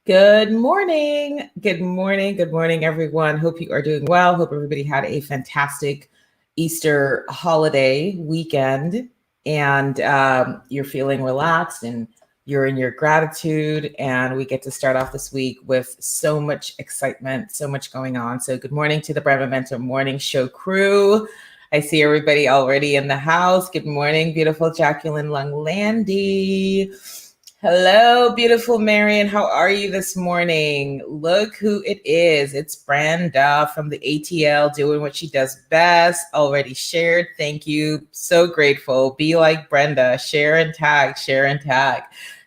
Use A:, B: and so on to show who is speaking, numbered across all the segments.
A: Good morning. Good morning. Good morning, everyone. Hope you are doing well. Hope everybody had a fantastic Easter holiday weekend and you're feeling relaxed and you're in your gratitude. And we get to start off this week with so much excitement, so much going on. So, good morning to the Brand Momentum Morning Show crew. I see everybody already in the house. Good morning, beautiful Jacqueline Lunglandy. Hello, beautiful Marion. How are you this morning? Look who it is. It's Brenda from the ATL doing what she does best. Already shared. Thank you. So grateful. Be like Brenda. Share and tag. Share and tag.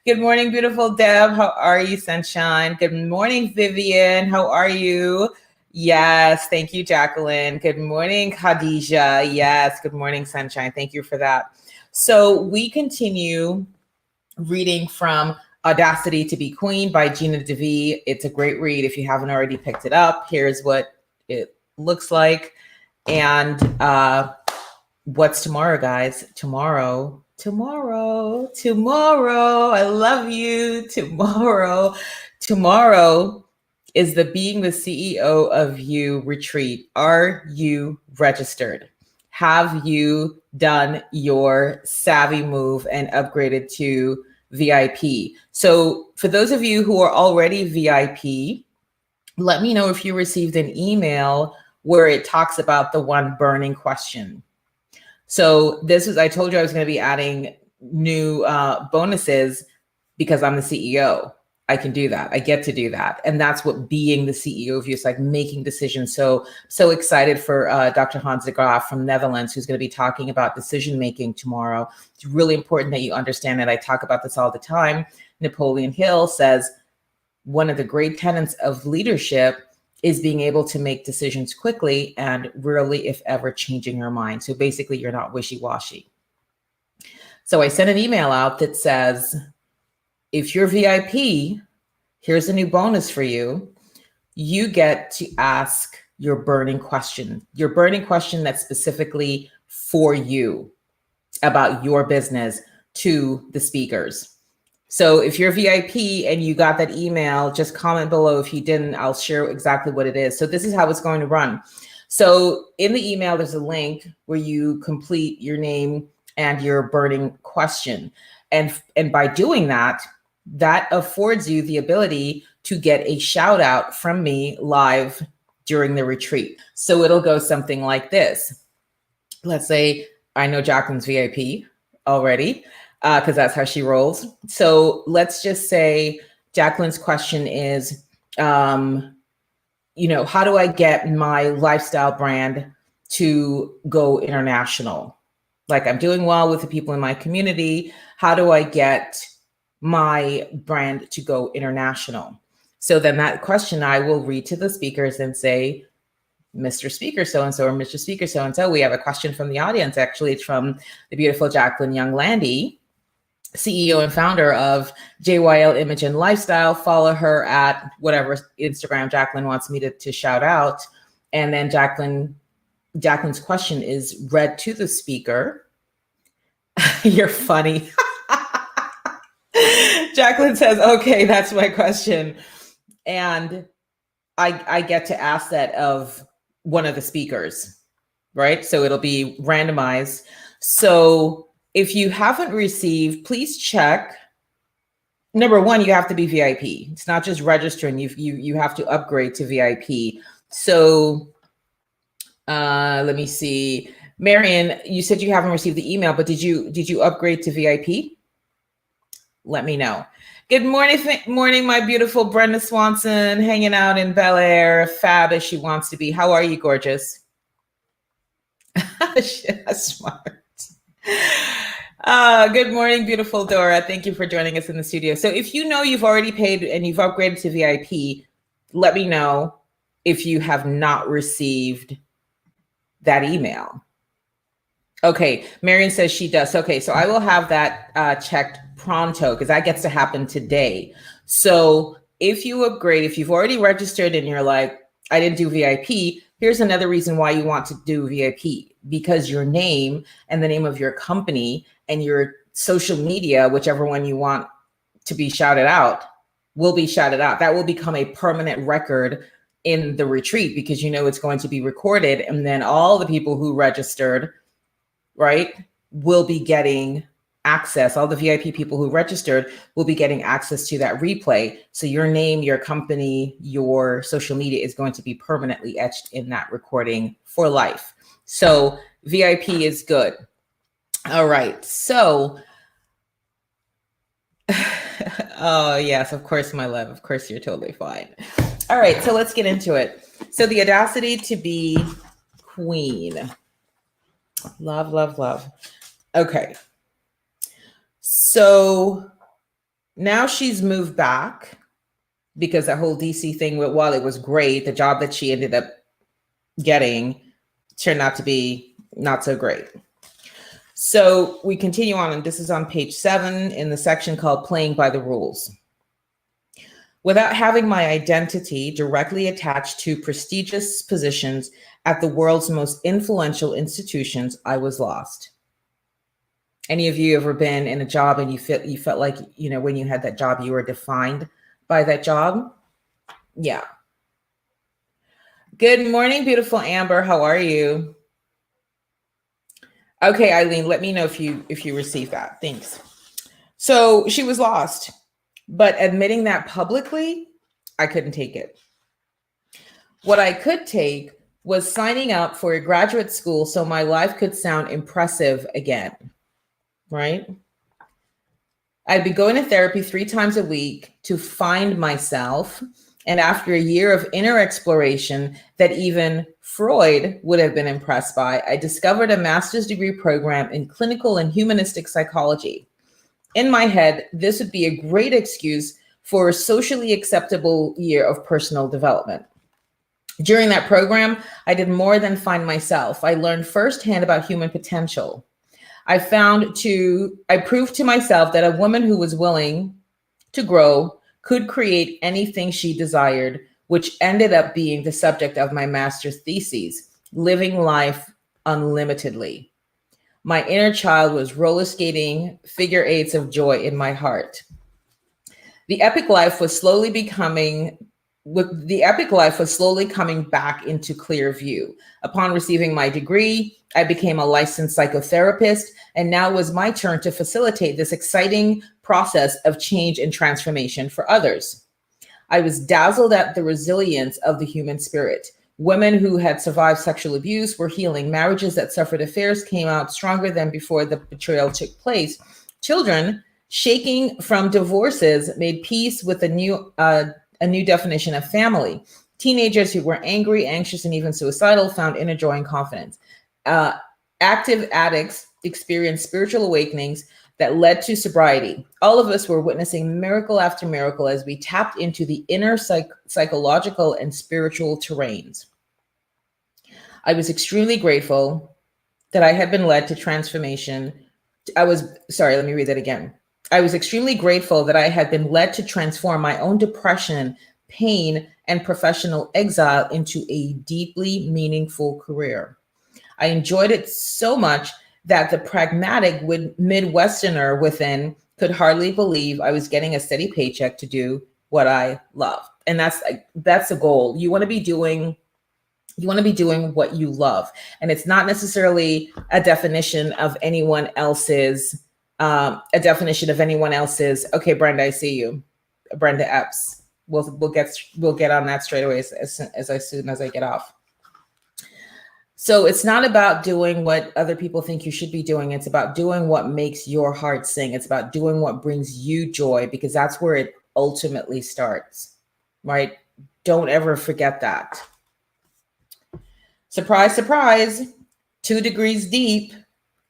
A: Good morning, beautiful Deb. How are you, sunshine? Good morning, Vivian. How are you? Yes. Thank you, Jacqueline. Good morning, Khadijah. Yes. Good morning, sunshine. Thank you for that. So we continue reading from Audacity to Be Queen by Gina DeVee. It's a great read. If you haven't already picked it up, here's what it looks like. And what's tomorrow, guys? Tomorrow. I love you. Tomorrow is the Being the CEO of You retreat. Are you registered? Have you done your savvy move and upgraded to VIP? So for those of you who are already VIP, let me know if you received an email where it talks about the one burning question. So I told you I was going to be adding new bonuses because I'm the CEO. I can do that. I get to do that. And that's what being the CEO of You is like, making decisions. So excited for Dr. Hans de Graaf from Netherlands, who's going to be talking about decision-making tomorrow. It's really important that you understand that. I talk about this all the time. Napoleon Hill says, one of the great tenets of leadership is being able to make decisions quickly and rarely, if ever, changing your mind. So basically, you're not wishy-washy. So I sent an email out that says, if you're VIP, here's a new bonus for you. You get to ask your burning question that's specifically for you about your business to the speakers. So if you're VIP and you got that email, just comment below. If you didn't, I'll share exactly what it is. So this is how it's going to run. So in the email, there's a link where you complete your name and your burning question. And by doing that, that affords you the ability to get a shout out from me live during the retreat. So it'll go something like this. Let's say I know Jacqueline's VIP already, because that's how she rolls. So let's just say Jacqueline's question is, how do I get my lifestyle brand to go international? Like, I'm doing well with the people in my community. How do I get my brand to go international? So then that question I will read to the speakers and say, Mr. Speaker so-and-so or Mr. Speaker so-and-so, we have a question from the audience. Actually, it's from the beautiful Jacqueline Young-Landy, CEO and founder of JYL Image and Lifestyle. Follow her at whatever Instagram Jacqueline wants me to shout out. And then Jacqueline's question is read to the speaker. You're funny. Jacqueline says, okay, that's my question. And I get to ask that of one of the speakers, right? So it'll be randomized. So if you haven't received, please check. Number one, you have to be VIP. It's not just registering. You have to upgrade to VIP. So let me see. Marion, you said you haven't received the email, but did you upgrade to VIP? Let me know. Good morning, my beautiful Brenda Swanson, hanging out in Bel Air, fab as she wants to be. How are you, gorgeous? Smart. Good morning, beautiful Dora. Thank you for joining us in the studio. So if you know you've already paid and you've upgraded to VIP, let me know if you have not received that email. Okay, Marion says she does. Okay, so I will have that checked pronto because that gets to happen today. So if you upgrade, if you've already registered and you're like, I didn't do VIP, here's another reason why you want to do VIP, because your name and the name of your company and your social media, whichever one you want to be shouted out, will be shouted out. That will become a permanent record in the retreat because you know it's going to be recorded. And then all the people who registered, right, will be getting access. All the VIP people who registered will be getting access to that replay. So your name, your company, your social media is going to be permanently etched in that recording for life. So VIP is good. All right. So, oh, yes, of course, my love. Of course, you're totally fine. All right. So let's get into it. So the audacity to be queen. Love, love, love. Okay. So now she's moved back because that whole DC thing, while it was great, the job that she ended up getting turned out to be not so great. So we continue on, and this is on page 7 in the section called Playing by the Rules. Without having my identity directly attached to prestigious positions at the world's most influential institutions, I was lost. Any of you ever been in a job and you felt like, you know, when you had that job, you were defined by that job? Yeah. Good morning, beautiful Amber. How are you? Okay, Eileen, let me know if you received that. Thanks. So she was lost, but admitting that publicly, I couldn't take it. What I could take was signing up for a graduate school so my life could sound impressive again, right? I'd be going to therapy 3 times a week to find myself. And after a year of inner exploration that even Freud would have been impressed by, I discovered a master's degree program in clinical and humanistic psychology. In my head, this would be a great excuse for a socially acceptable year of personal development. During that program, I did more than find myself. I learned firsthand about human potential. I proved to myself that a woman who was willing to grow could create anything she desired, which ended up being the subject of my master's thesis, Living Life Unlimitedly. My inner child was roller skating figure eights of joy in my heart. The epic life was slowly coming back into clear view. Upon receiving my degree, I became a licensed psychotherapist, and now it was my turn to facilitate this exciting process of change and transformation for others. I was dazzled at the resilience of the human spirit. Women who had survived sexual abuse were healing. Marriages that suffered affairs came out stronger than before the betrayal took place. Children shaking from divorces made peace with a new definition of family. Teenagers who were angry, anxious, and even suicidal found inner joy and confidence. Active addicts experienced spiritual awakenings that led to sobriety. All of us were witnessing miracle after miracle as we tapped into the inner psychological and spiritual terrains. I was extremely grateful that I had been led to transformation. I was extremely grateful that I had been led to transform my own depression, pain, and professional exile into a deeply meaningful career. I enjoyed it so much that the pragmatic Midwesterner within could hardly believe I was getting a steady paycheck to do what I love. And that's the goal. You want to be doing what you love. And it's not necessarily a definition of anyone else's, okay, Brenda, I see you. Brenda Epps. We'll get on that straight away as soon as I get off. So it's not about doing what other people think you should be doing. It's about doing what makes your heart sing. It's about doing what brings you joy, because that's where it ultimately starts, right? Don't ever forget that. Surprise, surprise, 2 degrees deep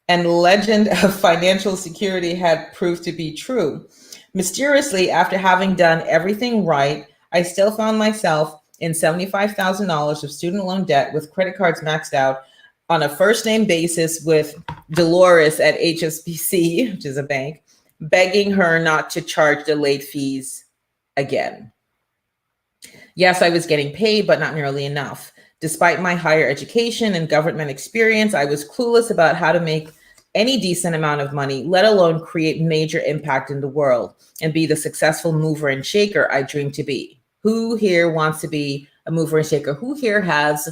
A: and legend of financial security had proved to be true. Mysteriously, after having done everything right, I still found myself in $75,000 of student loan debt with credit cards maxed out, on a first name basis with Dolores at HSBC, which is a bank, begging her not to charge the late fees again. Yes, I was getting paid, but not nearly enough. Despite my higher education and government experience, I was clueless about how to make any decent amount of money, let alone create major impact in the world and be the successful mover and shaker I dream to be? Who here wants to be a mover and shaker? Who here has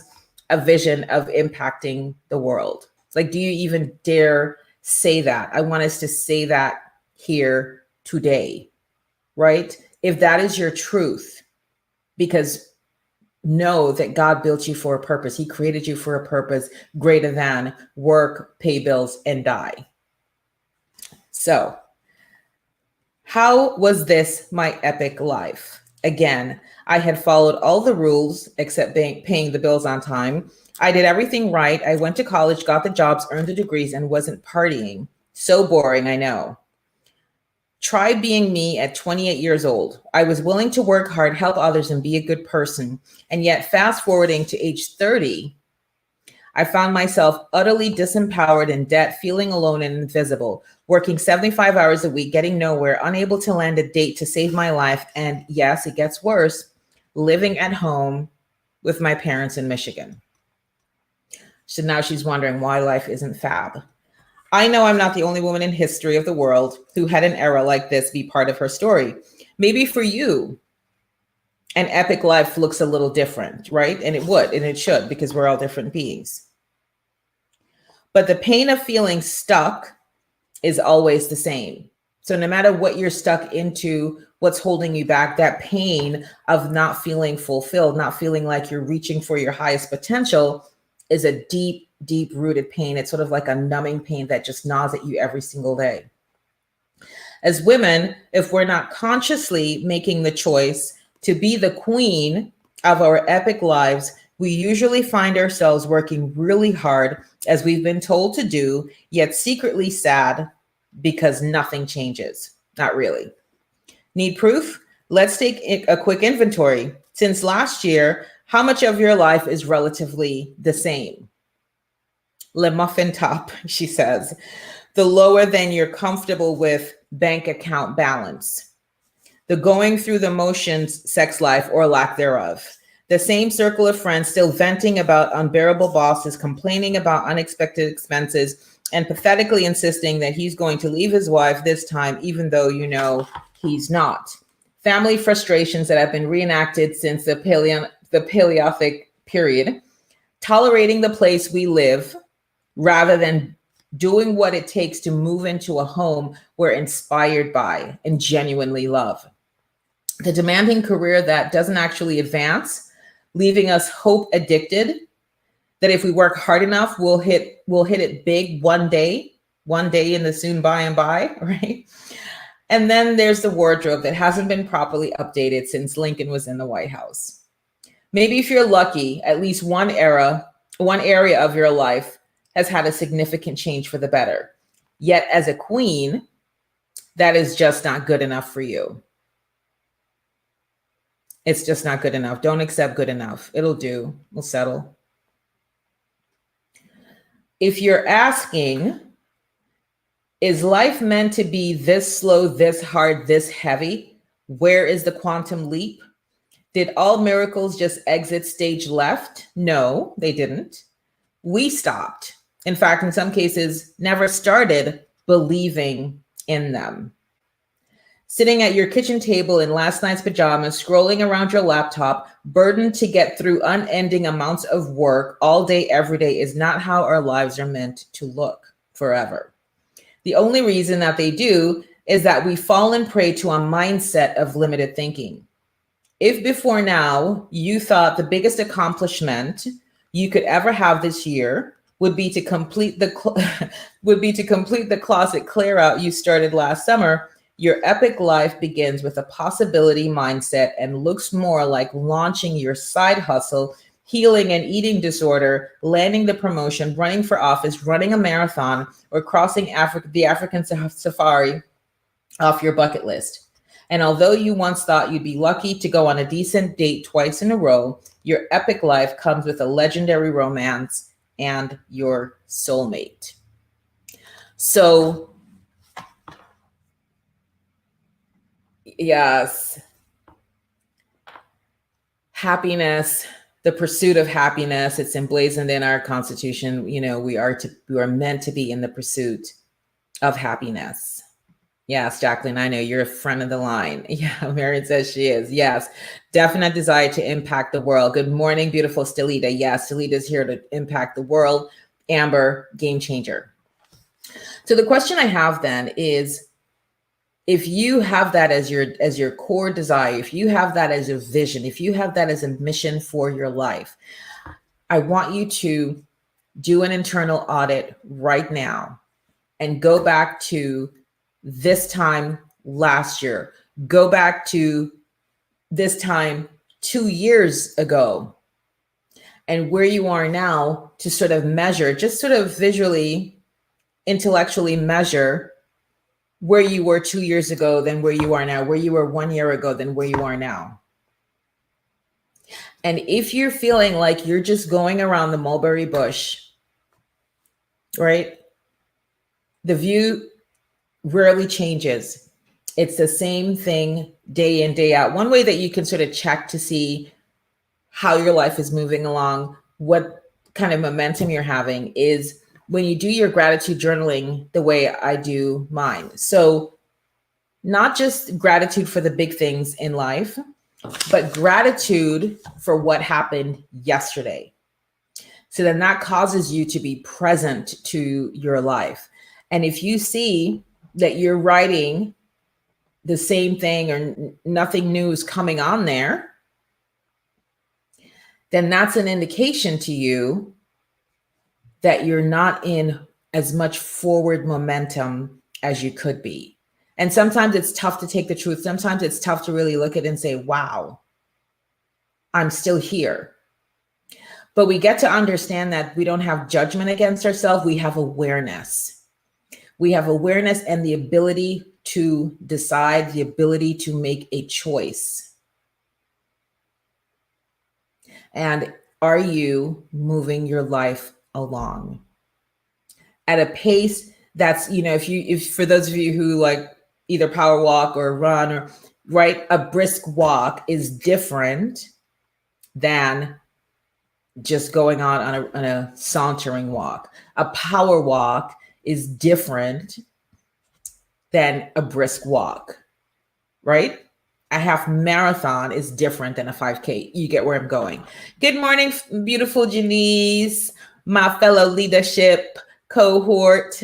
A: a vision of impacting the world? Like, do you even dare say that? I want us to say that here today, right? If that is your truth, because know that God built you for a purpose. He created you for a purpose greater than work, pay bills, and die. So, how was this my epic life? Again, I had followed all the rules except paying the bills on time. I did everything right. I went to college, got the jobs, earned the degrees, and wasn't partying. So boring, I know. Try being me at 28 years old. I was willing to work hard, help others, and be a good person. And yet, fast forwarding to age 30, I found myself utterly disempowered, in debt, feeling alone and invisible, working 75 hours a week, getting nowhere, unable to land a date to save my life. And yes, it gets worse, living at home with my parents in Michigan. So now she's wondering why life isn't fab. I know I'm not the only woman in history of the world who had an era like this be part of her story. Maybe for you, an epic life looks a little different, right? And it would, and it should, because we're all different beings. But the pain of feeling stuck is always the same. So no matter what you're stuck into, what's holding you back, that pain of not feeling fulfilled, not feeling like you're reaching for your highest potential is a deep, deep rooted pain. It's sort of like a numbing pain that just gnaws at you every single day. As women, if we're not consciously making the choice to be the queen of our epic lives, we usually find ourselves working really hard as we've been told to do, yet secretly sad because nothing changes. Not really. Need proof? Let's take a quick inventory. Since last year, how much of your life is relatively the same? Le muffin top, she says. The lower than you're comfortable with bank account balance. The going through the motions sex life or lack thereof. The same circle of friends still venting about unbearable bosses, complaining about unexpected expenses, and pathetically insisting that he's going to leave his wife this time, even though you know he's not. Family frustrations that have been reenacted since the Paleolithic period. Tolerating the place we live rather than doing what it takes to move into a home we're inspired by and genuinely love. The demanding career that doesn't actually advance, leaving us hope addicted, that if we work hard enough, we'll hit it big one day in the soon by and by, right? And then there's the wardrobe that hasn't been properly updated since Lincoln was in the White House. Maybe if you're lucky, at least one area of your life has had a significant change for the better. Yet as a queen, that is just not good enough for you. It's just not good enough. Don't accept good enough. It'll do. We'll settle. If you're asking, is life meant to be this slow, this hard, this heavy? Where is the quantum leap? Did all miracles just exit stage left? No, they didn't. We stopped. In fact, in some cases, never started believing in them. Sitting at your kitchen table in last night's pajamas, scrolling around your laptop, burdened to get through unending amounts of work all day, every day is not how our lives are meant to look forever. The only reason that they do is that we've fallen prey to a mindset of limited thinking. If before now you thought the biggest accomplishment you could ever have this year would be to complete the closet clear out you started last summer, your epic life begins with a possibility mindset and looks more like launching your side hustle, healing an eating disorder, landing the promotion, running for office, running a marathon, or crossing the African safari off your bucket list. And although you once thought you'd be lucky to go on a decent date twice in a row, your epic life comes with a legendary romance and your soulmate. So, yes, happiness the pursuit of happiness. It's emblazoned in our Constitution. You know, we are meant to be in the pursuit of happiness. Yes, Jacqueline, I know you're a friend of the line. Yeah, Marion says she is. Yes, definite desire to impact the world. Good morning, beautiful Stelita. Yes, Stelita's here to impact the world. Amber, game changer. So the question I have then is, if you have that as your core desire, if you have that as a vision, if you have that as a mission for your life, I want you to do an internal audit right now and go back to this time last year. Go back to this time 2 years ago and where you are now, to sort of measure, just sort of visually, intellectually measure where you were 2 years ago than where you are now, where you were 1 year ago than where you are now. And if you're feeling like you're just going around the mulberry bush, right? The view rarely changes. It's the same thing day in, day out. One way that you can sort of check to see how your life is moving along, what kind of momentum you're having, is when you do your gratitude journaling the way I do mine. So not just gratitude for the big things in life, but gratitude for what happened yesterday. So then that causes you to be present to your life. And if you see that you're writing the same thing or nothing new is coming on there, then that's an indication to you that you're not in as much forward momentum as you could be. And sometimes it's tough to take the truth. Sometimes it's tough to really look at it and say, wow, I'm still here. But we get to understand that we don't have judgment against ourselves. We have awareness. We have awareness and the ability to decide, the ability to make a choice. And are you moving your life along at a pace that's, you know, if for those of you who like either power walk or run, or right, a brisk walk is different than just going on a sauntering walk. A power walk is different than a brisk walk, right? A half marathon is different than a 5K. You get where I'm going. Good morning, beautiful Janice, my fellow leadership cohort.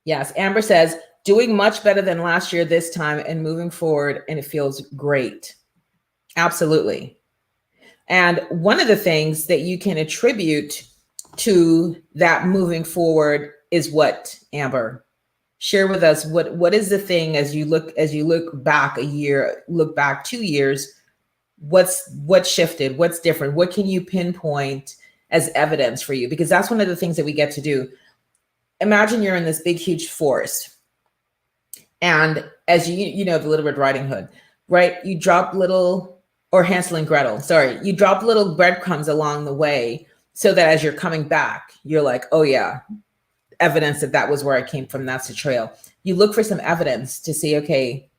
A: Yes, Amber says, doing much better than last year this time and moving forward, and it feels great. Absolutely. And one of the things that you can attribute to that moving forward is what, Amber? Share with us what is the thing as you look back a year, look back 2 years, what shifted, what's different, what can you pinpoint as evidence for you? Because that's one of the things that we get to do. Imagine you're in this big, huge forest. And as you know, the Little Red Riding Hood, right? You drop little, or Hansel and Gretel, sorry, you drop little breadcrumbs along the way so that as you're coming back, you're like, oh yeah, evidence that was where I came from. That's the trail. You look for some evidence to say, okay,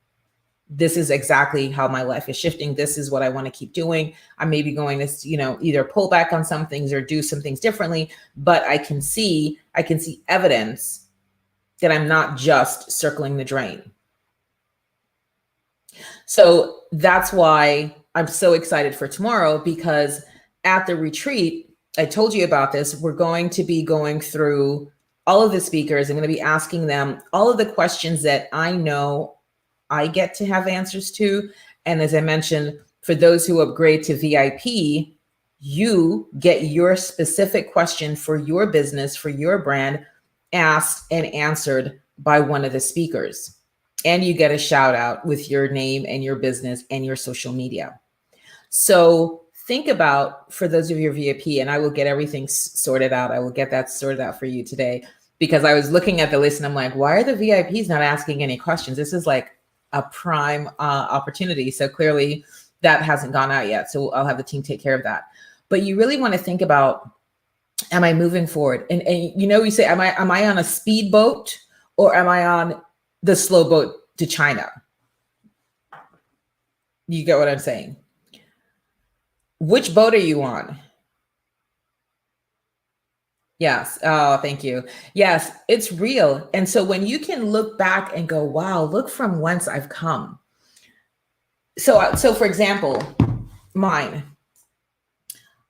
A: this is exactly how my life is shifting. This is what I want to keep doing. I may be going to, you know, either pull back on some things or do some things differently, but I can see evidence that I'm not just circling the drain. So that's why I'm so excited for tomorrow, because at the retreat, I told you about this, we're going to be going through all of the speakers. I'm going to be asking them all of the questions that I know I get to have answers to. And as I mentioned, for those who upgrade to VIP, you get your specific question for your business, for your brand, asked and answered by one of the speakers. And you get a shout out with your name and your business and your social media. So think about, for those of you VIP, and I will get everything sorted out. I will get that sorted out for you today, because I was looking at the list and I'm like, why are the VIPs not asking any questions? This is like a prime opportunity. So clearly that hasn't gone out yet. So I'll have the team take care of that. But you really want to think about, am I moving forward? And you know, you say, am I on a speedboat or am I on the slow boat to China? You get what I'm saying? Which boat are you on? Yes. Oh, thank you. Yes, it's real. And so when you can look back and go, wow, look from whence I've come. So for example, mine,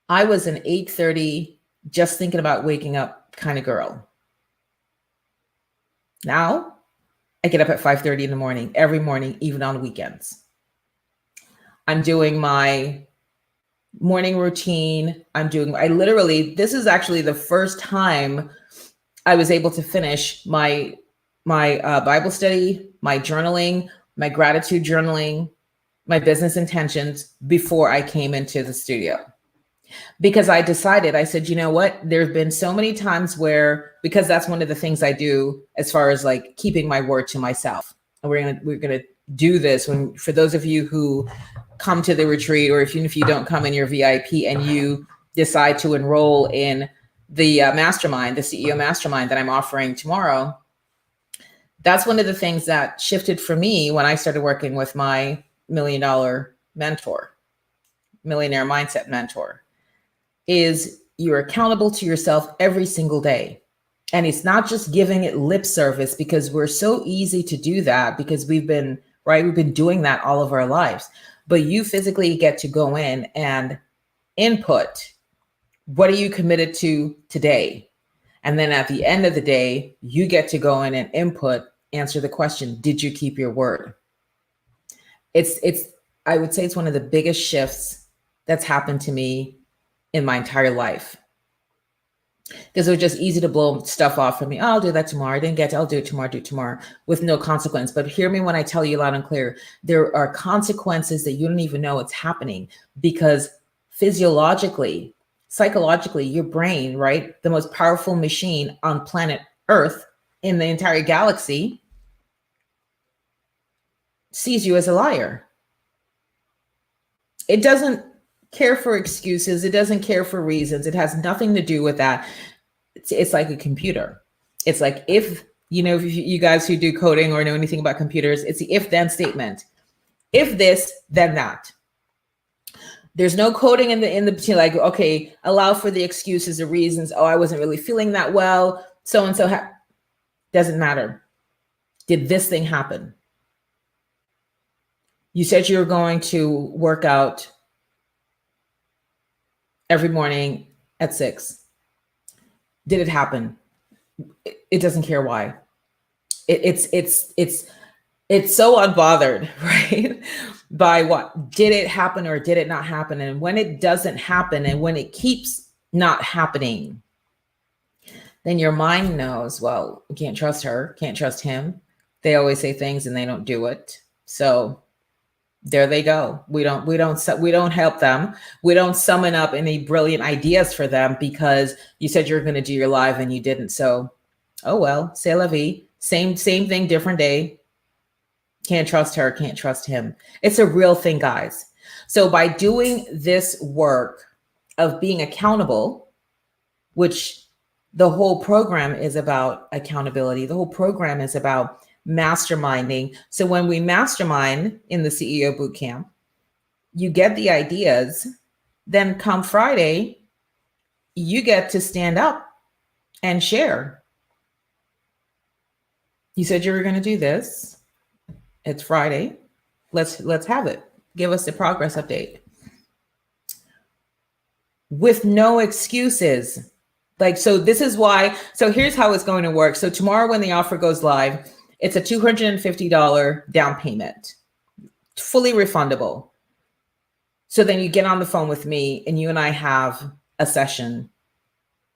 A: I was an 8:30, just thinking about waking up kind of girl. Now I get up at 5:30 in the morning, every morning, even on weekends. I'm doing my morning routine. I literally, this is actually the first time I was able to finish my Bible study, my journaling, my gratitude journaling, my business intentions before I came into the studio. Because I decided, I said, you know what? There have been so many times where, because that's one of the things I do as far as like keeping my word to myself. And we're gonna do this when, for those of you who come to the retreat, or even if you don't come in your VIP and you decide to enroll in the mastermind, the CEO mastermind that I'm offering tomorrow. That's one of the things that shifted for me when I started working with my $1 million mentor, millionaire mindset mentor, is you're accountable to yourself every single day. And it's not just giving it lip service, because we're so easy to do that because we've been doing that all of our lives. But you physically get to go in and input, what are you committed to today? And then at the end of the day, you get to go in and input, answer the question, did you keep your word? It's I would say it's one of the biggest shifts that's happened to me in my entire life. Because it was just easy to blow stuff off for me. Oh, I'll do that tomorrow. I didn't get to, I'll do it tomorrow, with no consequence. But hear me when I tell you loud and clear, there are consequences that you don't even know it's happening, because physiologically, psychologically, your brain, right? The most powerful machine on planet Earth in the entire galaxy sees you as a liar. It doesn't care for excuses. It doesn't care for reasons. It has nothing to do with that. It's like a computer. It's like, if you guys who do coding or know anything about computers, it's the if then statement. If this, then that. There's no coding in the between, like, okay, allow for the excuses or reasons. Oh, I wasn't really feeling that well. So and so doesn't matter. Did this thing happen? You said you were going to work out every morning at 6. Did it happen? It doesn't care why. It's so unbothered, right? By what did it happen or did it not happen? And when it doesn't happen, and when it keeps not happening, then your mind knows, well, you can't trust her, can't trust him. They always say things and they don't do it. So there they go. We don't help them. We don't summon up any brilliant ideas for them because you said you're going to do your live and you didn't. So, oh well, c'est la vie. Same thing, different day. Can't trust her, can't trust him. It's a real thing, guys. So by doing this work of being accountable, which the whole program is about accountability, the whole program is about masterminding. So when we mastermind in the CEO bootcamp, you get the ideas. Then come Friday, you get to stand up and share. You said you were going to do this. It's Friday. Let's have it. Give us the progress update. With no excuses. Like, so this is why, so here's how it's going to work. So tomorrow when the offer goes live, it's a $250 down payment, fully refundable. So then you get on the phone with me and you and I have a session.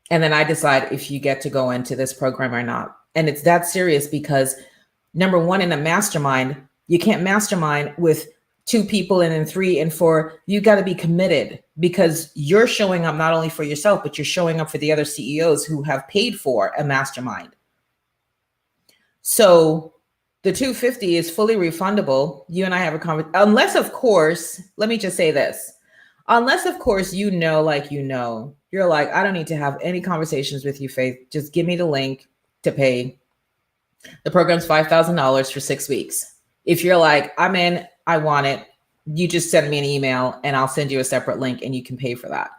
A: And then I decide if you get to go into this program or not. And it's that serious because number one, in a mastermind, you can't mastermind with 2 people and then 3 and 4. You got to be committed because you're showing up not only for yourself, but you're showing up for the other CEOs who have paid for a mastermind. So the $250 is fully refundable. You and I have a conversation, unless of course, let me just say this. Unless of course, you're like, I don't need to have any conversations with you, Faith. Just give me the link to pay. The program's $5,000 for 6 weeks. If you're like, I'm in, I want it, you just send me an email and I'll send you a separate link and you can pay for that.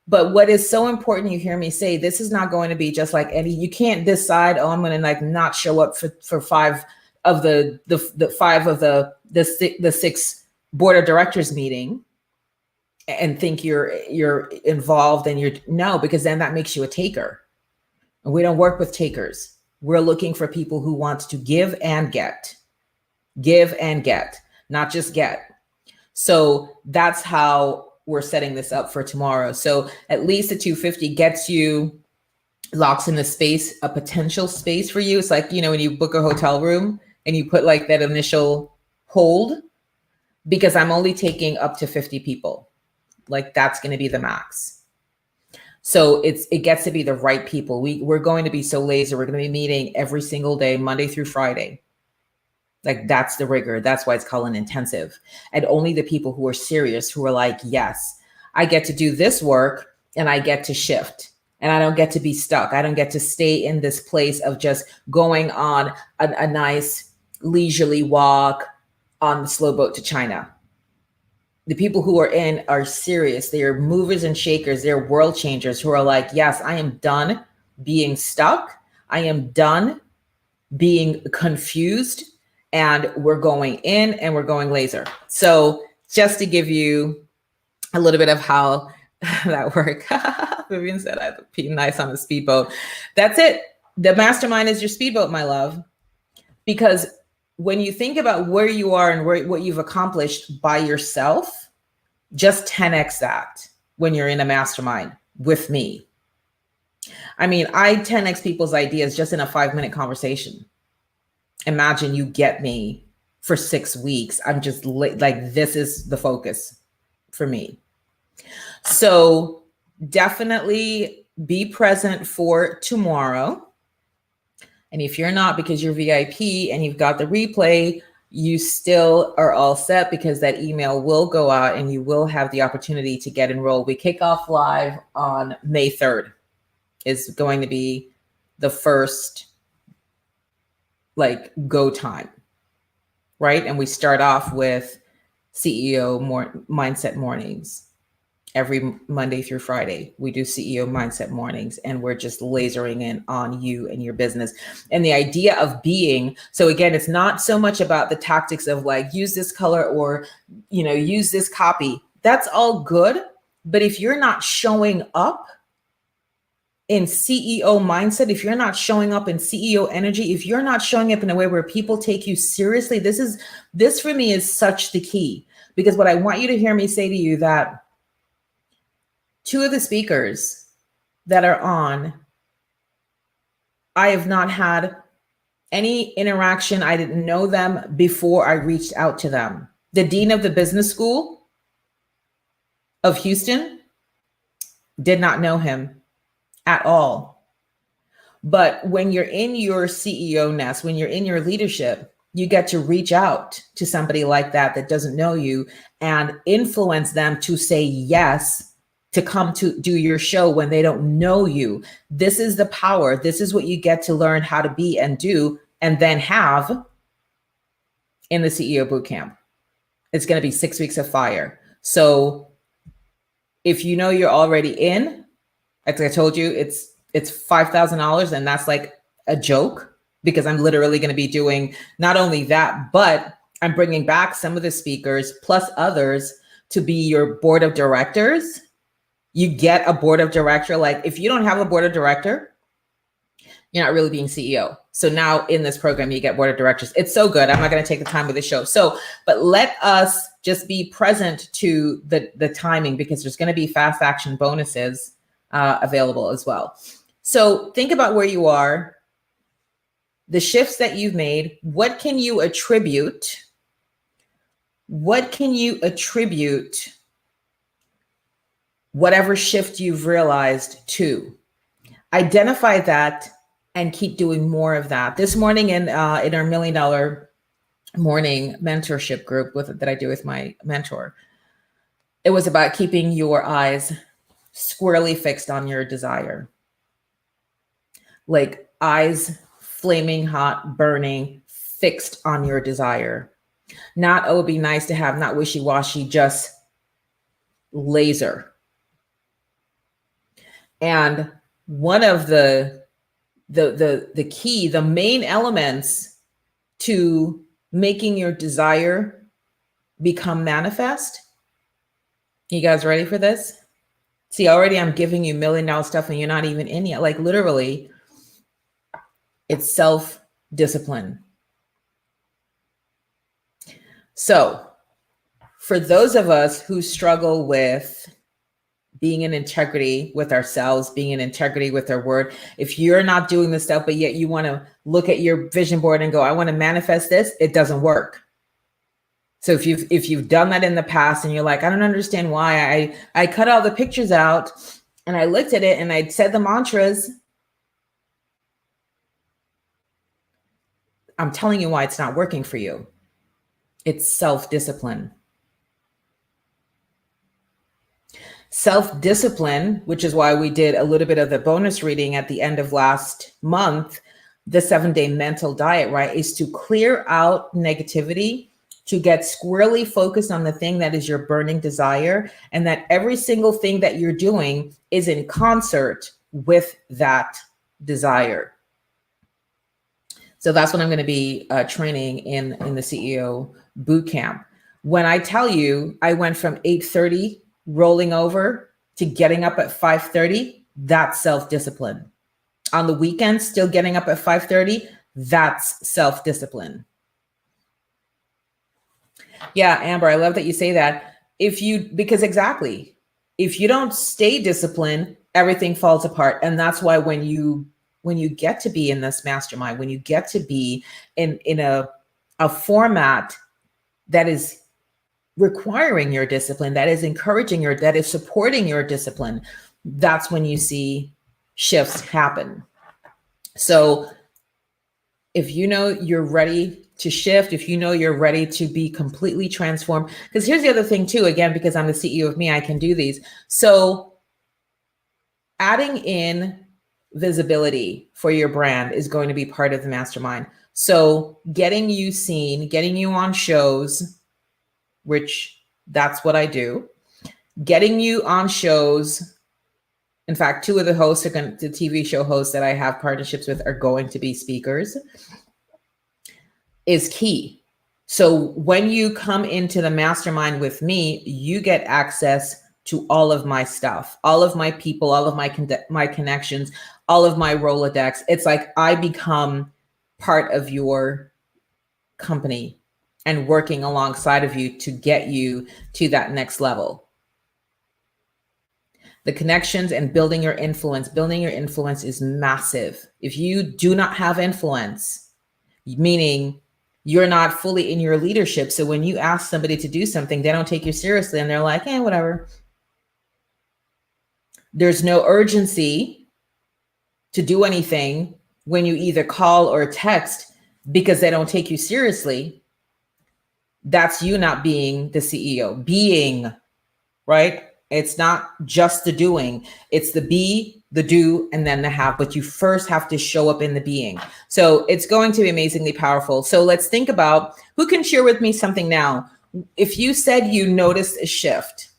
A: But what is so important, you hear me say, this is not going to be just like any, you can't decide, oh, I'm going to like not show up for five of the five of the six board of directors meeting and think you're involved and no, because then that makes you a taker. And we don't work with takers. We're looking for people who want to give and get, not just get. So that's how we're setting this up for tomorrow. So at least the 250 gets you, locks in the space, a potential space for you. It's like, when you book a hotel room and you put like that initial hold, because I'm only taking up to 50 people. Like that's going to be the max. So it gets to be the right people. We're going to be so laser. We're going to be meeting every single day, Monday through Friday. Like that's the rigor. That's why it's called an intensive. And only the people who are serious, who are like, yes, I get to do this work and I get to shift and I don't get to be stuck. I don't get to stay in this place of just going on a nice leisurely walk on the slow boat to China. The people who are in are serious. They are movers and shakers. They're world changers who are like, yes, I am done being stuck. I am done being confused. And we're going in and we're going laser. So just to give you a little bit of how that works. Vivian said I have to be nice on the speedboat. That's it. The mastermind is your speedboat, my love. Because when you think about where you are and what you've accomplished by yourself, just 10x that when you're in a mastermind with me. I mean, I 10x people's ideas just in a 5-minute conversation. Imagine you get me for 6 weeks. I'm just like, this is the focus for me. So definitely be present for tomorrow. And if you're not, because you're VIP and you've got the replay, you still are all set, because that email will go out and you will have the opportunity to get enrolled. We kick off live on May 3rd. Is going to be the first like go time, right? And we start off with CEO mindset mornings. Every Monday through Friday, we do CEO mindset mornings, and we're just lasering in on you and your business. And the idea of being, so again, it's not so much about the tactics of like, use this color or, use this copy. That's all good. But if you're not showing up in CEO mindset, if you're not showing up in CEO energy, if you're not showing up in a way where people take you seriously, this for me is such the key. Because what I want you to hear me say to you, that 2 of the speakers that are on, I have not had any interaction. I didn't know them before I reached out to them. The dean of the business school of Houston, did not know him at all. But when you're in your CEO nest, when you're in your leadership, you get to reach out to somebody like that doesn't know you and influence them to say yes to come to do your show when they don't know you. This is the power. This is what you get to learn how to be and do, and then have in the CEO bootcamp. It's going to be 6 weeks of fire. So if you know you're already in, like I told you, it's $5,000, and that's like a joke, because I'm literally going to be doing not only that, but I'm bringing back some of the speakers plus others to be your board of directors. You get a board of director. Like if you don't have a board of director, you're not really being CEO. So now in this program, you get board of directors. It's so good. I'm not going to take the time with the show. So, but let us just be present to the timing, because there's going to be fast action bonuses available as well. So think about where you are, the shifts that you've made. What can you attribute? Whatever shift you've realized to? Identify that and keep doing more of that. This morning in our $1 million morning mentorship group that I do with my mentor, it was about keeping your eyes squarely fixed on your desire. Like eyes flaming hot, burning, fixed on your desire. Not, oh, it'd be nice to have, not wishy-washy, just laser. And one of the key, the main elements to making your desire become manifest. You guys ready for this? See, already I'm giving you $1 million stuff and you're not even in yet. Like literally, it's self-discipline. So for those of us who struggle with being in integrity with ourselves, being in integrity with our word, if you're not doing this stuff, but yet you want to look at your vision board and go, I want to manifest this, it doesn't work. So if you've done that in the past and you're like, I don't understand why, I cut all the pictures out and I looked at it and I said the mantras, I'm telling you why it's not working for you. It's self-discipline. Self-discipline, which is why we did a little bit of the bonus reading at the end of last month, the 7-day mental diet, right, is to clear out negativity, to get squarely focused on the thing that is your burning desire, and that every single thing that you're doing is in concert with that desire. So that's what I'm going to be training in the CEO boot camp. When I tell you I went from 8:30 rolling over to getting up at 5:30, that's self-discipline. On the weekends, still getting up at 5:30, that's self-discipline. Yeah, Amber, I love that you say that. Because exactly, if you don't stay disciplined, everything falls apart. And that's why when you get to be in this mastermind, when you get to be in a format that is requiring your discipline, that is encouraging that is supporting your discipline, that's when you see shifts happen. So if you know you're ready to shift, if you know you're ready to be completely transformed, because here's the other thing too, again, because I'm the CEO of me, I can do these. So adding in visibility for your brand is going to be part of the mastermind. So getting you seen, getting you on shows, which that's what I do, getting you on shows. In fact, 2 of the hosts the TV show hosts that I have partnerships with are going to be speakers, is key. So when you come into the mastermind with me, you get access to all of my stuff, all of my people, all of my connections, all of my Rolodex. It's like I become part of your company and working alongside of you to get you to that next level. The connections and building your influence is massive. If you do not have influence, meaning you're not fully in your leadership. So when you ask somebody to do something, they don't take you seriously and they're like, whatever. There's no urgency to do anything when you either call or text because they don't take you seriously. That's you not being the CEO. Being, right? It's not just the doing. It's the be, the do, and then the have. But you first have to show up in the being. So it's going to be amazingly powerful. So let's think about who can share with me something now. If you said you noticed a shift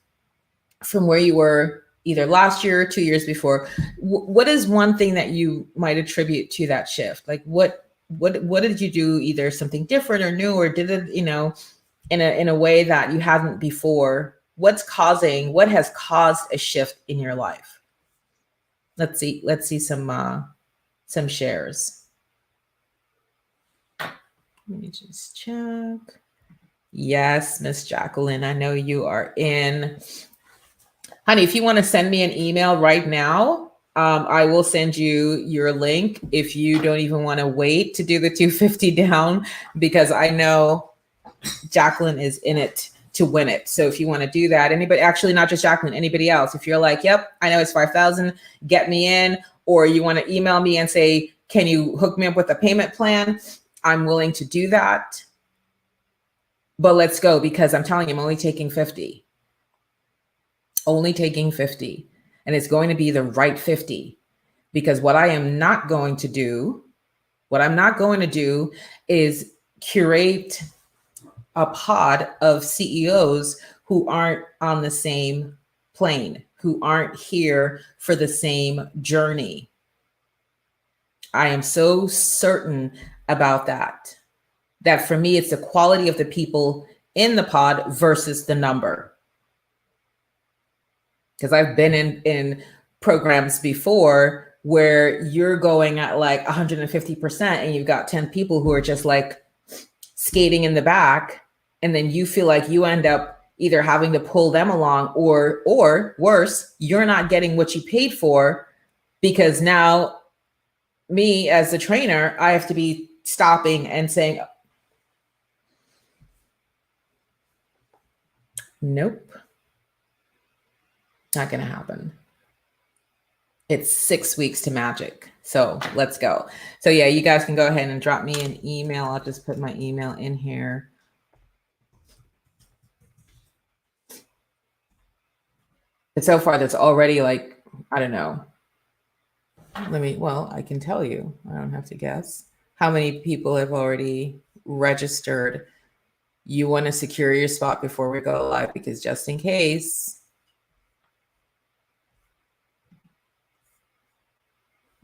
A: from where you were either last year or 2 years before, what is one thing that you might attribute to that shift? Like what did you do? Either something different or new, or did it, in a way that you hadn't before? What has caused a shift in your life? Let's see some shares. Let me just check. Yes, Miss Jacqueline, I know you are in. Honey, if you want to send me an email right now, I will send you your link if you don't even want to wait to do the 250 down, because I know Jacqueline is in it to win it. So if you want to do that, anybody, actually not just Jacqueline, anybody else, if you're like, yep, I know it's 5,000, get me in, or you want to email me and say, can you hook me up with a payment plan? I'm willing to do that. But let's go, because I'm telling you, I'm only taking 50. Only taking 50. And it's going to be the right 50. Because what I'm not going to do is curate a pod of CEOs who aren't on the same plane, who aren't here for the same journey. I am so certain about that. That for me, it's the quality of the people in the pod versus the number. Because I've been in programs before where you're going at like 150% and you've got 10 people who are just like skating in the back, and then you feel like you end up either having to pull them along, or worse, you're not getting what you paid for, because now me as a trainer, I have to be stopping and saying, nope, not going to happen. It's 6 weeks to magic. So let's go. So yeah, you guys can go ahead and drop me an email. I'll just put my email in here. But so far that's already like, I don't know. Well, I can tell you, I don't have to guess. How many people have already registered? You want to secure your spot before we go live, because just in case.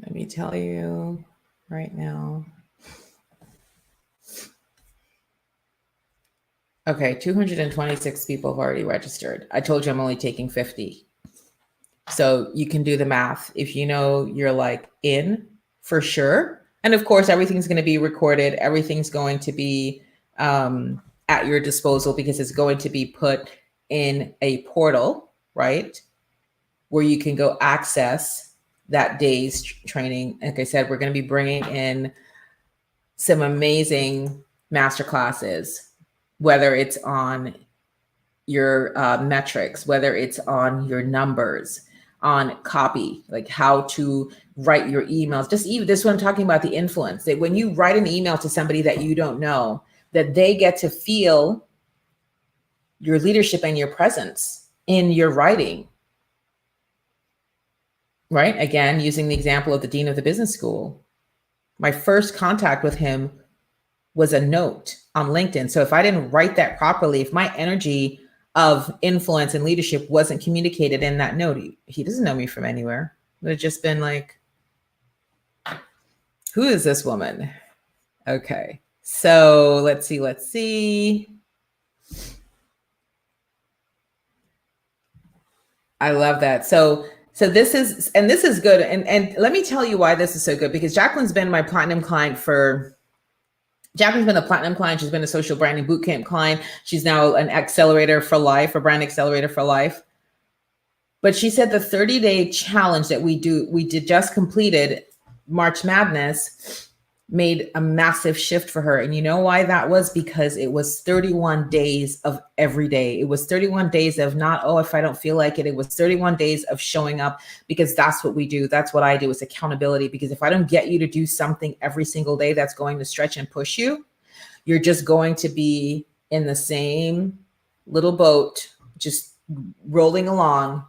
A: Let me tell you right now. Okay, 226 people have already registered. I told you I'm only taking 50. So you can do the math. If you know you're like in for sure. And of course, everything's going to be recorded. Everything's going to be at your disposal, because it's going to be put in a portal, right? Where you can go access that day's training. Like I said, we're going to be bringing in some amazing masterclasses, whether it's on your metrics, whether it's on your numbers, on copy, like how to write your emails. Just even this one, talking about the influence, that when you write an email to somebody that you don't know, that they get to feel your leadership and your presence in your writing, right? Again, using the example of the dean of the business school, my first contact with him was a note on LinkedIn. So if I didn't write that properly, if my energy of influence and leadership wasn't communicated in that note, he doesn't know me from anywhere. It would have just been like, who is this woman? Okay. So let's see. I love that. So this is good. And let me tell you why this is so good, because Jacqueline's been my platinum client Jacqueline's been a platinum client. She's been a social branding bootcamp client. She's now an accelerator for life, a brand accelerator for life. But she said the 30-day challenge that we did just completed, March Madness, made a massive shift for her. And you know why that was? Because it was 31 days of every day. It was 31 days of not, oh, if I don't feel like it. It was 31 days of showing up, because that's what we do. That's what I do, is accountability. Because if I don't get you to do something every single day that's going to stretch and push you, you're just going to be in the same little boat, just rolling along.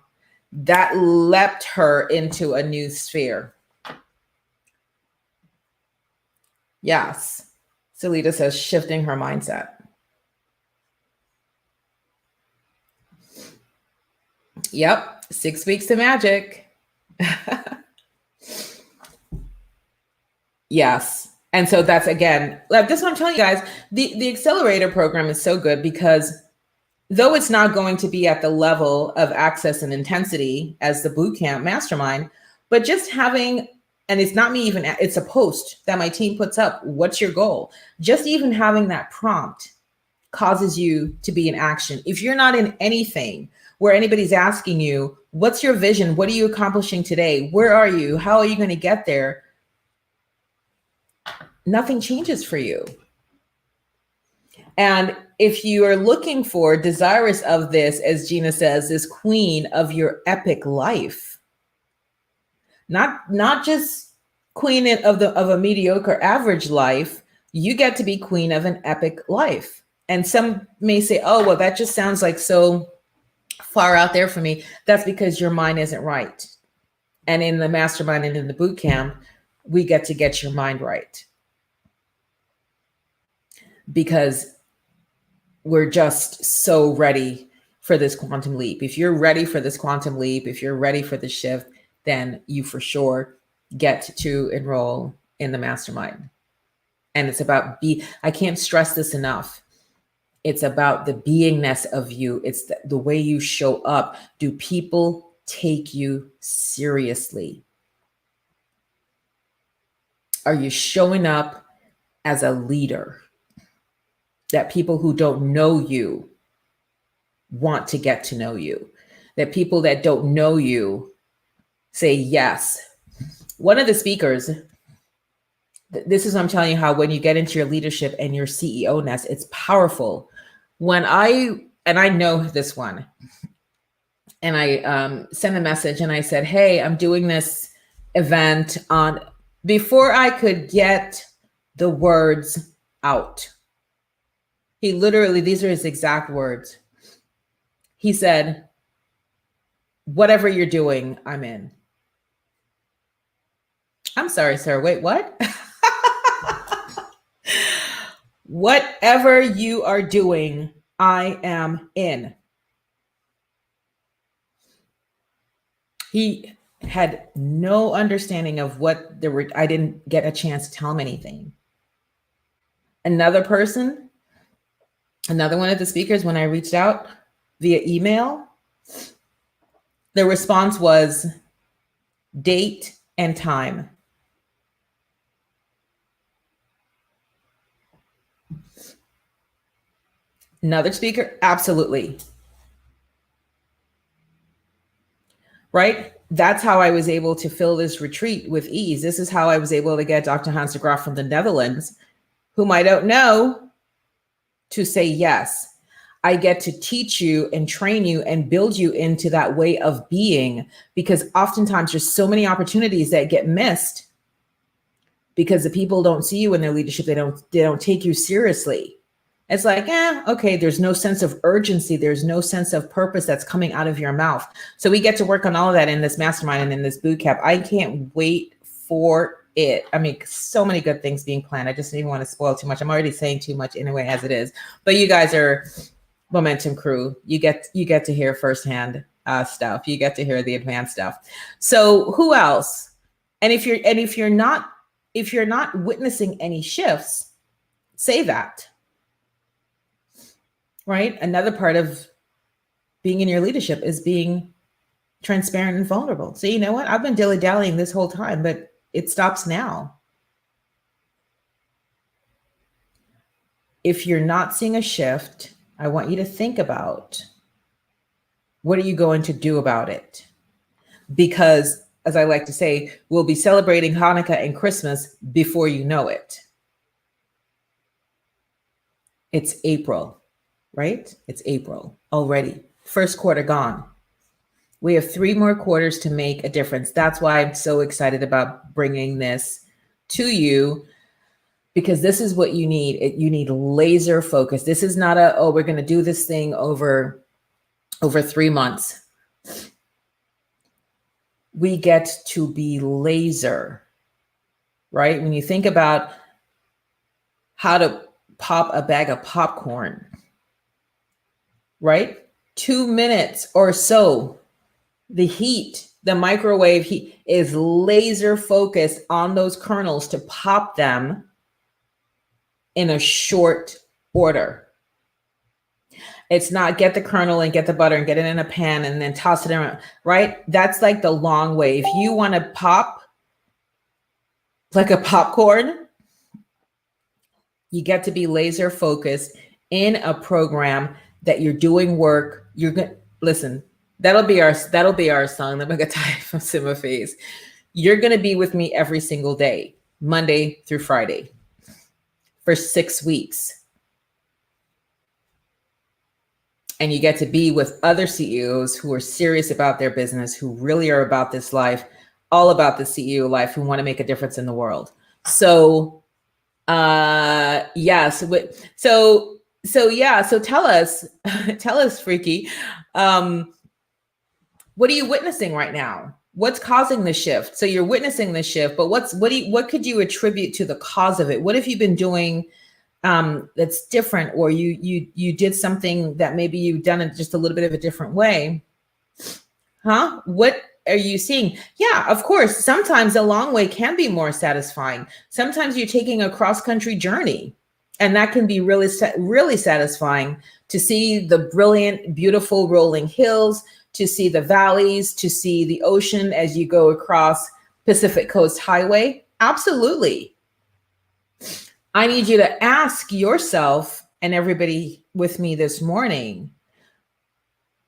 A: That leapt her into a new sphere. Yes. Salita says shifting her mindset. Yep. 6 weeks to magic. Yes. And so that's, again, like this one I'm telling you guys, the accelerator program is so good, because though it's not going to be at the level of access and intensity as the bootcamp mastermind, but just having, and it's not me even, it's a post that my team puts up. What's your goal? Just even having that prompt causes you to be in action. If you're not in anything where anybody's asking you, what's your vision? What are you accomplishing today? Where are you? How are you going to get there? Nothing changes for you. And if you are looking for, desirous of this, as Gina says, this queen of your epic life, not just queen of a mediocre average life, you get to be queen of an epic life. And some may say, oh, well, that just sounds like so far out there for me. That's because your mind isn't right. And in the mastermind and in the boot camp, we get to get your mind right. Because we're just so ready for this quantum leap. If you're ready for this quantum leap, if you're ready for the shift, then you for sure get to enroll in the mastermind. And it's about I can't stress this enough. It's about the beingness of you. It's the way you show up. Do people take you seriously? Are you showing up as a leader that people who don't know you want to get to know you? That people that don't know you say yes. One of the speakers, this is what I'm telling you, how when you get into your leadership and your CEO-ness, it's powerful. And I know this one, and I sent a message and I said, hey, I'm doing this event on, before I could get the words out, he literally, these are his exact words. He said, whatever you're doing, I'm in. I'm sorry, sir. Wait, what? Whatever you are doing, I am in. He had no understanding of what there were. I didn't get a chance to tell him anything. Another person, another one of the speakers, when I reached out via email, the response was date and time. Another speaker, absolutely. Right? That's how I was able to fill this retreat with ease. This is how I was able to get Dr. Hans de Graaf from the Netherlands, whom I don't know, to say yes. I get to teach you and train you and build you into that way of being, because oftentimes there's so many opportunities that get missed because the people don't see you in their leadership. They don't take you seriously. It's like, okay, there's no sense of urgency. There's no sense of purpose that's coming out of your mouth. So we get to work on all of that in this mastermind and in this boot camp. I can't wait for it. I mean, so many good things being planned. I just didn't want to spoil too much. I'm already saying too much anyway, as it is. But you guys are Momentum crew. You get to hear firsthand stuff. You get to hear the advanced stuff. So who else? And if you're not witnessing any shifts, say that. Right? Another part of being in your leadership is being transparent and vulnerable. So you know what? I've been dilly-dallying this whole time, but it stops now. If you're not seeing a shift, I want you to think about, what are you going to do about it? Because, as I like to say, we'll be celebrating Hanukkah and Christmas before you know it. It's April. Right? It's April already. First quarter gone. We have 3 more quarters to make a difference. That's why I'm so excited about bringing this to you, because this is what you need. You need laser focus. This is not we're going to do this thing over 3 months. We get to be laser, right? When you think about how to pop a bag of popcorn, right? 2 minutes or so. The heat, the microwave heat is laser focused on those kernels to pop them in a short order. It's not get the kernel and get the butter and get it in a pan and then toss it around, right? That's like the long way. If you want to pop like a popcorn, you get to be laser focused in a program that you're doing work. You're going to listen. That'll be our song. Let me get time from my face. You're going to be with me every single day, Monday through Friday, for 6 weeks. And you get to be with other CEOs who are serious about their business, who really are about this life, all about the CEO life, who want to make a difference in the world. So, yes. So tell us, Freaky, what are you witnessing right now? What's causing the shift? So you're witnessing the shift, but what could you attribute to the cause of it? What have you been doing that's different, or you did something that maybe you've done it just a little bit of a different way. What are you seeing? Yeah, of course. Sometimes a long way can be more satisfying. Sometimes you're taking a cross-country journey, and that can be really, really satisfying to see the brilliant, beautiful rolling hills, to see the valleys, to see the ocean as you go across Pacific Coast Highway. Absolutely. I need you to ask yourself and everybody with me this morning,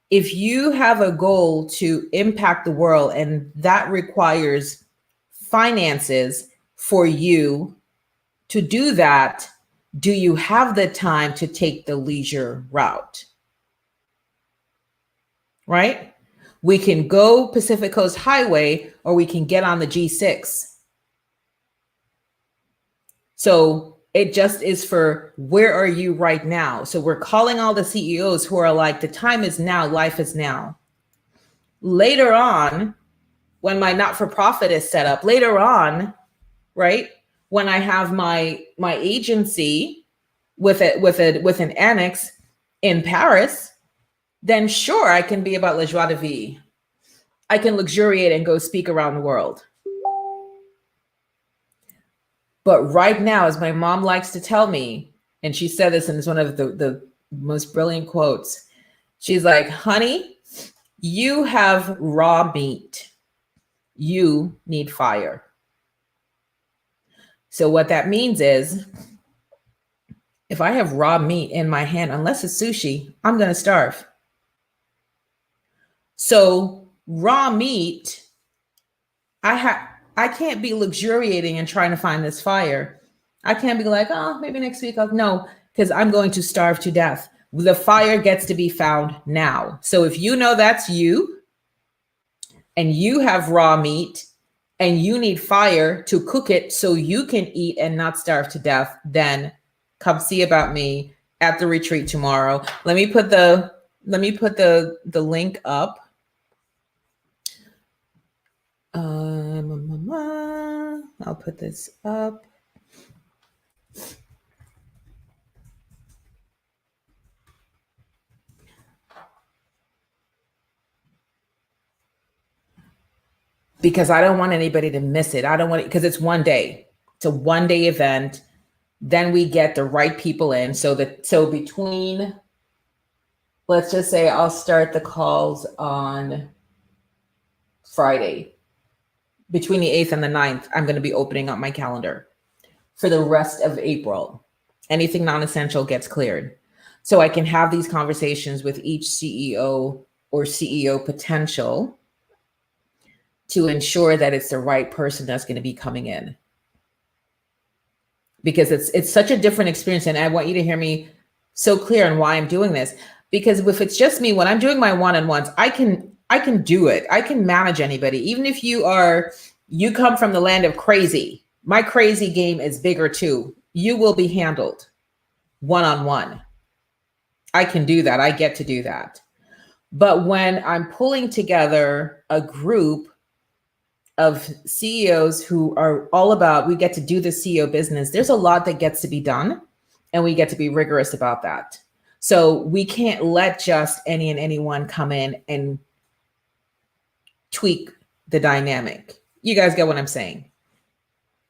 A: if you have a goal to impact the world and that requires finances for you to do that, do you have the time to take the leisure route? Right? We can go Pacific Coast Highway, or we can get on the G6. So it just is for where are you right now? So we're calling all the CEOs who are like, the time is now, life is now. Later on, when my not-for-profit is set up, later on, right? When I have my agency with an annex in Paris, then sure, I can be about la joie de vivre. I can luxuriate and go speak around the world. But right now, as my mom likes to tell me, and she said this, and it's one of the most brilliant quotes, she's like, honey, you have raw meat. You need fire. So what that means is, if I have raw meat in my hand, unless it's sushi, I'm going to starve. So raw meat, I can't be luxuriating and trying to find this fire. I can't be like, oh, maybe next week. No, because I'm going to starve to death. The fire gets to be found now. So if you know that's you, and you have raw meat, and you need fire to cook it so you can eat and not starve to death, then come see about me at the retreat tomorrow. Let me put the link up. I'll put this up. Because I don't want anybody to miss it. I don't want it, because it's one day. It's a one-day event. Then we get the right people in. So between, let's just say I'll start the calls on Friday. Between the 8th and the 9th, I'm going to be opening up my calendar for the rest of April. Anything non-essential gets cleared. So I can have these conversations with each CEO or CEO potential to ensure that it's the right person that's going to be coming in. Because it's such a different experience. And I want you to hear me so clear on why I'm doing this. Because if it's just me, when I'm doing my one-on-ones, I can do it. I can manage anybody. Even if you come from the land of crazy, my crazy game is bigger too. You will be handled one-on-one. I can do that. I get to do that. But when I'm pulling together a group of CEOs who are all about, we get to do the CEO business, there's a lot that gets to be done, and we get to be rigorous about that. So we can't let just any and anyone come in and tweak the dynamic. You guys get what I'm saying?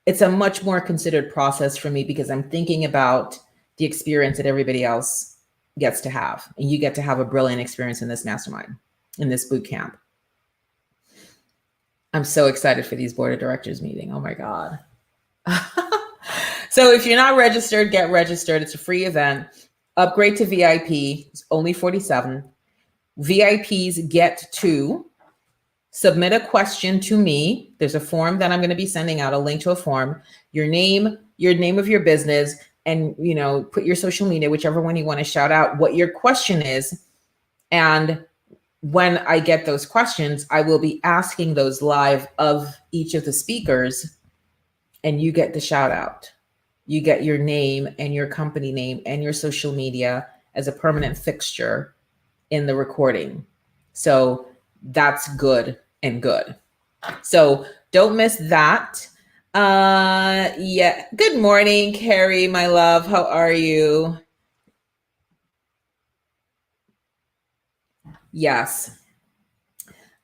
A: It's a much more considered process for me, because I'm thinking about the experience that everybody else gets to have. And you get to have a brilliant experience in this mastermind, in this boot camp. I'm so excited for these board of directors meeting. Oh my God. So if you're not registered, get registered. It's a free event. Upgrade to VIP. It's only $47. VIPs get to submit a question to me. There's a form that I'm going to be sending out, a link to a form, your name of your business, and put your social media, whichever one you want to shout out, what your question is. And when I get those questions, I will be asking those live of each of the speakers, and you get the shout out. You get your name and your company name and your social media as a permanent fixture in the recording. So that's good and good. So don't miss that. Yeah. Good morning, Carrie, my love. How are you? Yes.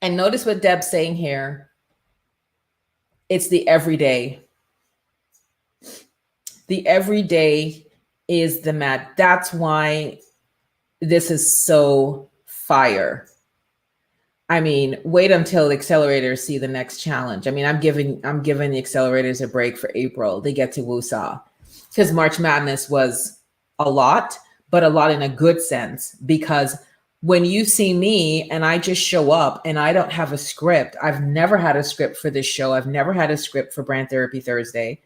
A: And notice what Deb's saying here. It's the everyday. The everyday is the mad. That's why this is so fire. I mean, wait until the accelerators see the next challenge. I mean, I'm giving the accelerators a break for April. They get to woosah. Because March Madness was a lot, but a lot in a good sense. Because when you see me and I just show up and I don't have a script, I've never had a script for this show. I've never had a script for Brand Therapy Thursday.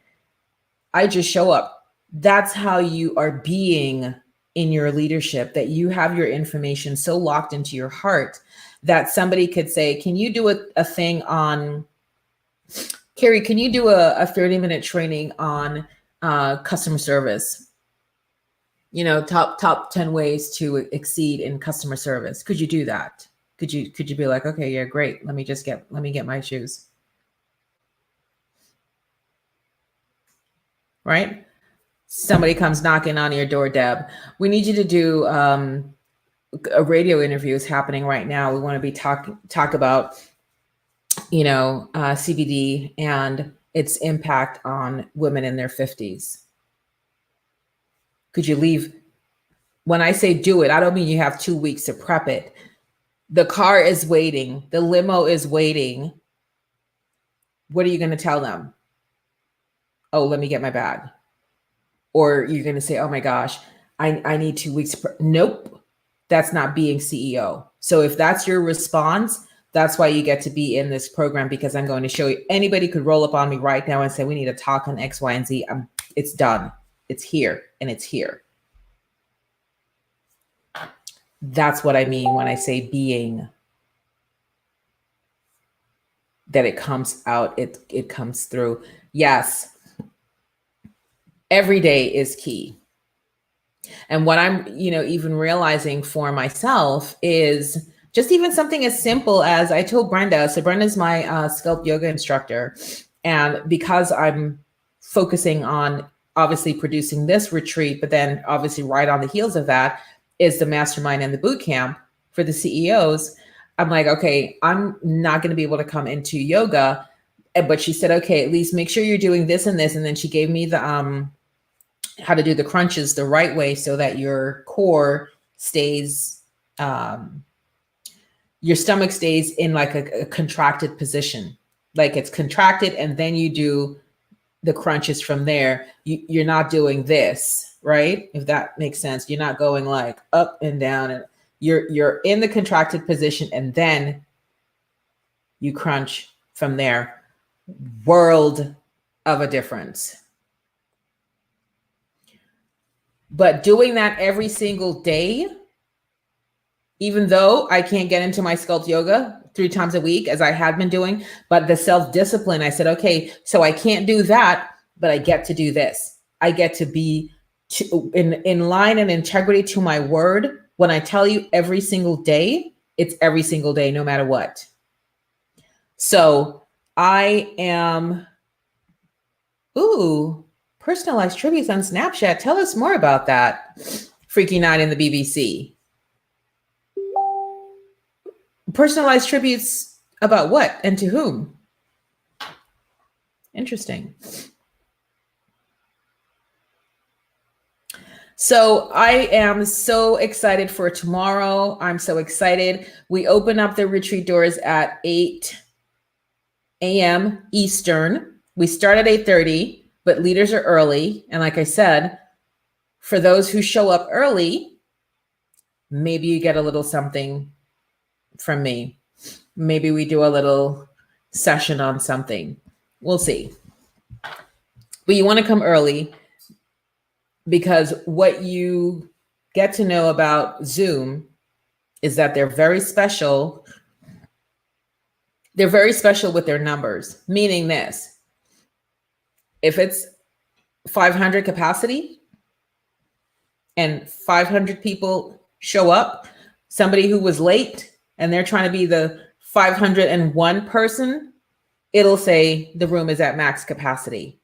A: I just show up. That's how you are being in your leadership, that you have your information so locked into your heart that somebody could say, can you do a thing on, Carrie, can you do a 30-minute training on customer service? You know, top 10 ways to exceed in customer service. Could you do that? Could you be like, okay, yeah, great. Let me get my shoes. Right? Somebody comes knocking on your door, Deb. We need you to do a radio interview is happening right now. We want to be talk about, CBD and its impact on women in their 50s. Could you leave? When I say do it, I don't mean you have 2 weeks to prep it. The car is waiting. The limo is waiting. What are you going to tell them? Oh, let me get my bag. Or you're going to say, oh my gosh, I need 2 weeks. Nope. That's not being CEO. So if that's your response, that's why you get to be in this program, because I'm going to show you. Anybody could roll up on me right now and say, we need to talk on X, Y, and Z. It's done. It's here and it's here. That's what I mean when I say being. That it comes out, it comes through. Yes. Every day is key. And what I'm, even realizing for myself is just even something as simple as I told Brenda. So Brenda's my sculpt yoga instructor. And because I'm focusing on obviously producing this retreat, but then obviously right on the heels of that is the mastermind and the boot camp for the CEOs. I'm like, okay, I'm not going to be able to come into yoga. But she said, okay, at least make sure you're doing this and this. And then she gave me the how to do the crunches the right way so that your core stays, your stomach stays in like a contracted position. Like it's contracted, and then you do the crunches from there. You're not doing this, right? If that makes sense. You're not going like up and down, and you're in the contracted position, and then you crunch from there. World of a difference. But doing that every single day, even though I can't get into my sculpt yoga 3 times a week as I had been doing, but the self-discipline, I said, okay, so I can't do that, but I get to do this. I get to be in line and integrity to my word. When I tell you every single day, it's every single day, no matter what. So I am, personalized tributes on Snapchat. Tell us more about that. Freaky Night in the BBC. Personalized tributes about what and to whom? Interesting. So I am so excited for tomorrow. I'm so excited. We open up the retreat doors at 8 a.m. Eastern. We start at 8:30. But leaders are early. And like I said, for those who show up early, maybe you get a little something from me. Maybe we do a little session on something. We'll see. But you want to come early, because what you get to know about Zoom is that they're very special. They're very special with their numbers, meaning this. If it's 500 capacity and 500 people show up, somebody who was late and they're trying to be the 501 person, it'll say the room is at max capacity.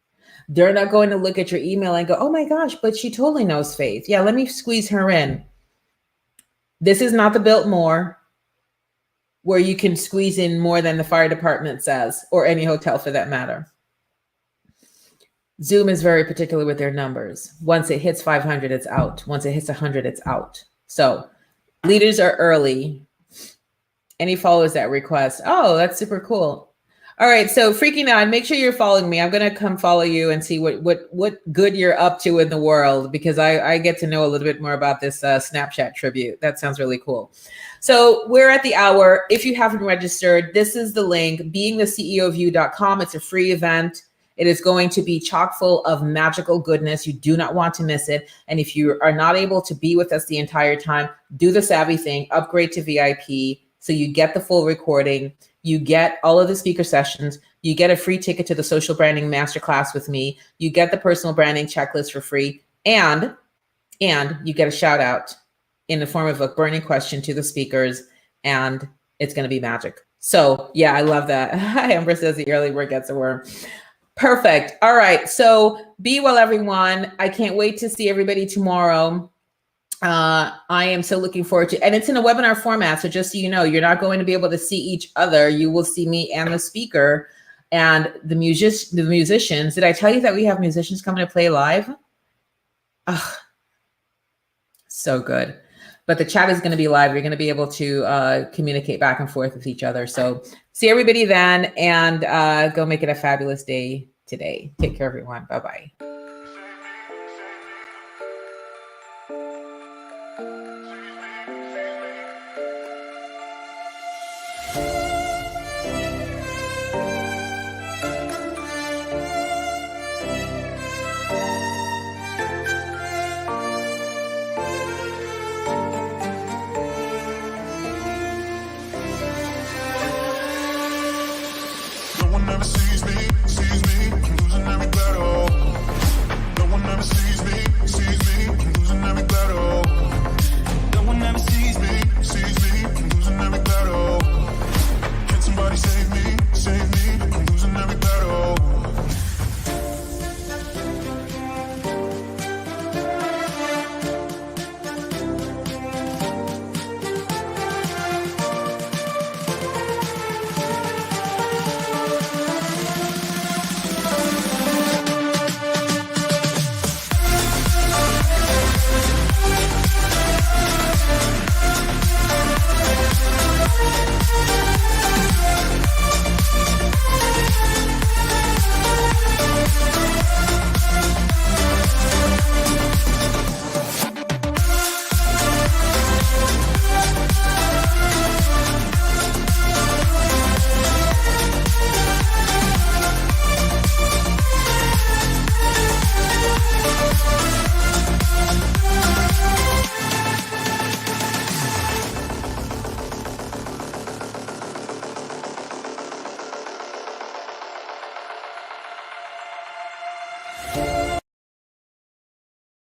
A: They're not going to look at your email and go, oh my gosh, but she totally knows Faith. Yeah, let me squeeze her in. This is not the Biltmore where you can squeeze in more than the fire department says, or any hotel for that matter. Zoom is very particular with their numbers. Once it hits 500, it's out. Once it hits 100, it's out. So leaders are early. Any followers that request? Oh, that's super cool. All right, so Freaking Out, make sure you're following me. I'm gonna come follow you and see what good you're up to in the world, because I get to know a little bit more about this Snapchat tribute. That sounds really cool. So we're at the hour. If you haven't registered, this is the link, beingtheceoofyou.com. It's a free event. It is going to be chock full of magical goodness. You do not want to miss it. And if you are not able to be with us the entire time, do the savvy thing, upgrade to VIP. So you get the full recording, you get all of the speaker sessions, you get a free ticket to the social branding masterclass with me, you get the personal branding checklist for free, and you get a shout out in the form of a burning question to the speakers, and it's going to be magic. So yeah, I love that. Amber says the early bird gets the worm. Perfect. All right. So be well, everyone. I can't wait to see everybody tomorrow. I am so looking forward to, and it's in a webinar format. So just so you know, you're not going to be able to see each other. You will see me and the speaker and the musicians. Did I tell you that we have musicians coming to play live? Oh, so good. But the chat is going to be live. You're going to be able to communicate back and forth with each other. So see everybody then, and go make it a fabulous day today. Take care, everyone. Bye-bye.